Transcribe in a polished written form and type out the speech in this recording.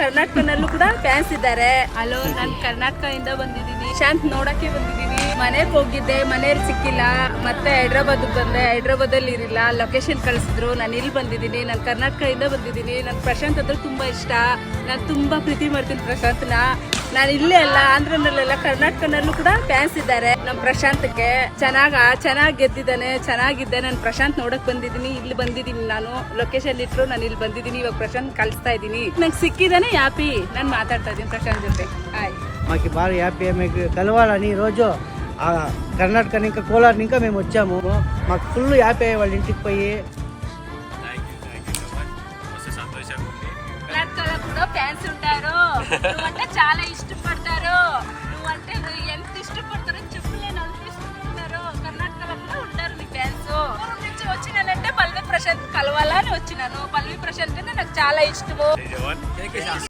ಕರ್ನಾಟಕನಲ್ಲೂ ಕೂಡ ಫ್ಯಾನ್ಸ್ ಇದ್ದಾರೆ. ಹಲೋ, ನಾನು ಕರ್ನಾಟಕದಿಂದ ಬಂದಿದ್ದೀನಿ. ಶಾಂತ್ ನೋಡಕ್ಕೆ ಬಂದಿದ್ದೀನಿ. ಮನೆಗೆ ಹೋಗಿದ್ದೆ, ಮನೆಯಲ್ಲಿ ಸಿಕ್ಕಿಲ್ಲ. ಮತ್ತೆ ಹೈದ್ರಾಬಾದ್ ಬಂದೆ, ಹೈದ್ರಾಬಾದಲ್ಲಿ ಇರಿಲ್ಲ. ಲೊಕೇಶನ್ ಕಳಿಸಿದ್ರು, ನಾನು ಇಲ್ಲಿ ಬಂದಿದ್ದೀನಿ. ನಾನು ಕರ್ನಾಟಕದಿಂದ ಬಂದಿದ್ದೀನಿ. ನನ್ ಪ್ರಶಾಂತ್ ಅಂದ್ರೆ ತುಂಬಾ ಇಷ್ಟ. ನಾನು ತುಂಬಾ ಪ್ರೀತಿ ಮಾಡ್ತೀನಿ ಪ್ರಶಾಂತ್ನ. ನಾನು ಇಲ್ಲೇ ಅಲ್ಲ, ಆಂಧ್ರನಲ್ಲೆಲ್ಲ ಕರ್ನಾಟಕನಲ್ಲೂ ಕೂಡ ಫ್ಯಾನ್ಸ್ ಇದ್ದಾರೆ ನಮ್ಮ ಪ್ರಶಾಂತ್ಗೆ. ಚೆನ್ನಾಗಿ ಗೆದ್ದಿದ್ದಾನೆ, ಚೆನ್ನಾಗಿದ್ದೆ. ನಾನು ಪ್ರಶಾಂತ್ ನೋಡಕ್ ಬಂದಿದ್ದೀನಿ. ಇಲ್ಲಿ ಬಂದಿದ್ದೀನಿ, ನಾನು ಲೊಕೇಶನ್ ಇಟ್ರು ನಾನು ಇಲ್ಲಿ ಬಂದಿದ್ದೀನಿ. ఇవాళ ప్రశాంత్ కలుస్తా ఇదిని నాకు సిక్కిదనే హ్యాపీ. నేను మాట్లాడుతుంది ప్రశాంత్ జೊತೆ. హాయ్, మాకు బాగా హ్యాపీ. మీకు కలవాలని ఈరోజు కర్ణాటక ఇంకా కోలార్ ఇంకా మేము వచ్చాము. మాకు ఫుల్ హ్యాపీ అయ్యే వాళ్ళ ఇంటికి పోయి. కర్ణాటకలో కూడా ఫ్యాన్స్ ఉంటారు. నువ్వంటే చాలా ఇష్టపడతారు. నువ్వంటే ఎంత ఇష్టపడతారో చెప్పలేను, అంత ఇష్టపడతారు. కర్ణాటకలో కూడా ఉంటారు నీ ఫ్యాన్స్. ఊరు నుంచి వచ్చినానంటే పల్లవి ప్రశాంత్ కలవాలని వచ్చినాను. పల్లవి ప్రశాంత్ అంటే నాకు చాలా ఇష్టము.